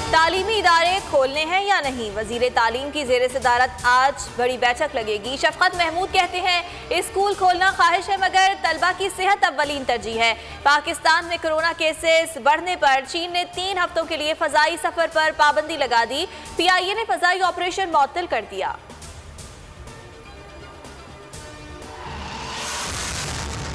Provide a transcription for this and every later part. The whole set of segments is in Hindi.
तालीमी इदारे खोलने हैं या नहीं, वजीर तालीम की जेर सदारत आज बड़ी बैठक लगेगी। शफकत महमूद कहते हैं स्कूल खोलना ख्वाहिश है मगर तलबा की सेहत अव्वलीन तरजीह है। पाकिस्तान में कोरोना केसेस बढ़ने पर चीन ने 3 हफ्तों के लिए फजाई सफर पर पाबंदी लगा दी। PIA ने फजाई ऑपरेशन मुअत्तल कर दिया।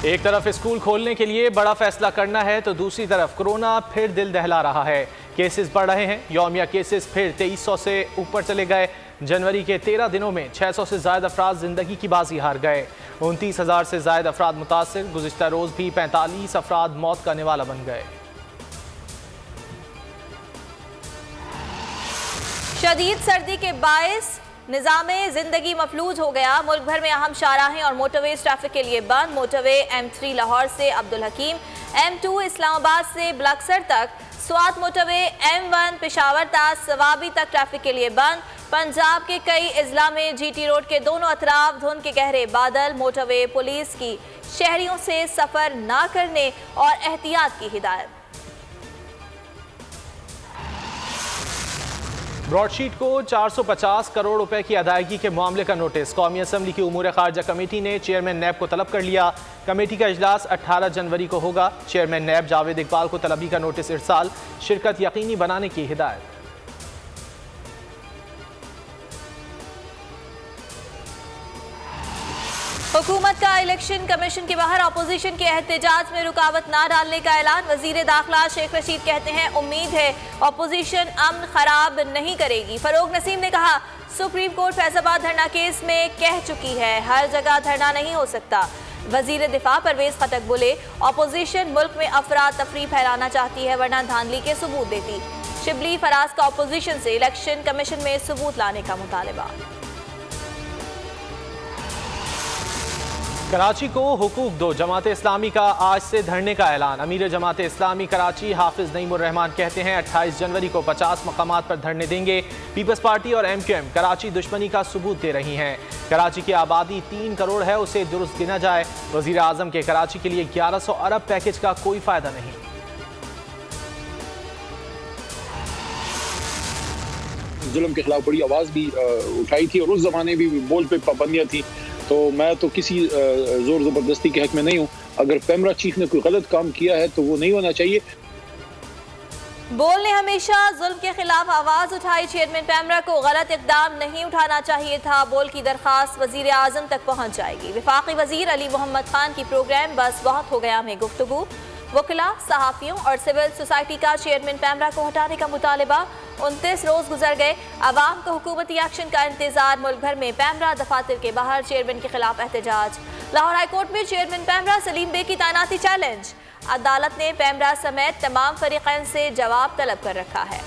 एक तरफ स्कूल खोलने के लिए बड़ा फैसला करना है तो दूसरी तरफ कोरोना फिर दिल दहला रहा है। केसेस बढ़ रहे हैं। यौमिया केसेस फिर 2300 से ऊपर चले गए। जनवरी के 13 दिनों में 600 से ज्यादा अफराद जिंदगी की बाजी हार गए। 29,000 से ज्यादा अफराद मुतासिर। गुज़िश्ता रोज भी 45 अफराद मौत का निवाला बन गए। शदीद सर्दी के बायस निज़ामे ज़िंदगी मफलूज हो गया। मुल्क भर में अहम शाहराहें और मोटरवे ट्रैफिक के लिए बंद। मोटरवे M3 लाहौर से अब्दुल हकीम, M2 इस्लामाबाद से ब्लक्सर तक, स्वात मोटरवे M1 पेशावर ता सवाबी तक ट्रैफिक के लिए बंद। पंजाब के कई अजला में GT रोड के दोनों अतराफ धुंध के गहरे बादल। मोटरवे पुलिस की शहरियों से सफ़र ना करने और एहतियात की हिदायत। ब्रॉडशीट को 450 करोड़ रुपए की अदायगी के मामले का नोटिस। कौमी असम्बली की उमूर खारजा कमेटी ने चेयरमैन नैब को तलब कर लिया। कमेटी का इजलास 18 जनवरी को होगा। चेयरमैन नैब जावेद इकबाल को तलबी का नोटिस इरसाल, शिरकत यकीनी बनाने की हिदायत। हुकूमत का इलेक्शन कमीशन के बाहर अपोजिशन के एहतजाज में रुकावट न डालने का ऐलान। वजीर दाखिला शेख रशीद कहते हैं उम्मीद है अपोजिशन अमन खराब नहीं करेगी। फरोग नसीम ने कहा सुप्रीम कोर्ट फैजाबाद धरना केस में कह चुकी है हर जगह धरना नहीं हो सकता। वजीर दिफा परवेज खटक बोले अपोजिशन मुल्क में अफरा तफरी फैलाना चाहती है वरना धांधली के सबूत देती। शिबली फराज का अपोजिशन से इलेक्शन कमीशन में सबूत लाने का मुतालबा। कराची को हुकूक दो, जमात इस्लामी का आज से धरने का ऐलान। अमीर जमात इस्लामी कराची हाफिज नईमुर रहमान कहते हैं 28 जनवरी को 50 मकामात पर धरने देंगे। पीपल्स पार्टी और MQM कराची दुश्मनी का सबूत दे रही हैं। कराची की आबादी 3 करोड़ है, उसे दुरुस्त गिना जाए। वजीर आजम के कराची के लिए 1100 अरब पैकेज का कोई फायदा नहीं। जुल्म के खिलाफ बड़ी आवाज़ भी उठाई थी और उस जमाने भी बोल पे पाबंदियाँ थी, तो मैं तो किसी जोर जबरदस्ती के हक में नहीं हूँ। अगर पैमरा चीफ ने कोई गलत काम किया है तो वो नहीं होना चाहिए। बोल ने हमेशा जुल्म के खिलाफ आवाज उठाई। चेयरमैन पैमरा को गलत इकदाम नहीं उठाना चाहिए था। बोल की दरखास्त वजीर आजम तक पहुँच जाएगी। वफाकी वजीर अली मोहम्मद खान की प्रोग्राम बस बहुत हो गया में गुफ्तगू। वकीला, सहाफ़ियों और सिविल सोसाइटी का चेयरमैन पैमरा को हटाने का मुतालबा। 29 रोज गुजर गए, आवाम को हुकूमती एक्शन का इंतजार। मुल्क भर में पैमरा दफातर के बाहर चेयरमैन के खिलाफ एहतजाज। लाहौर हाईकोर्ट में चेयरमैन पैमरा सलीम बे की तैनाती चैलेंज। अदालत ने पैमरा समेत तमाम फरीकैन से जवाब तलब कर रखा है।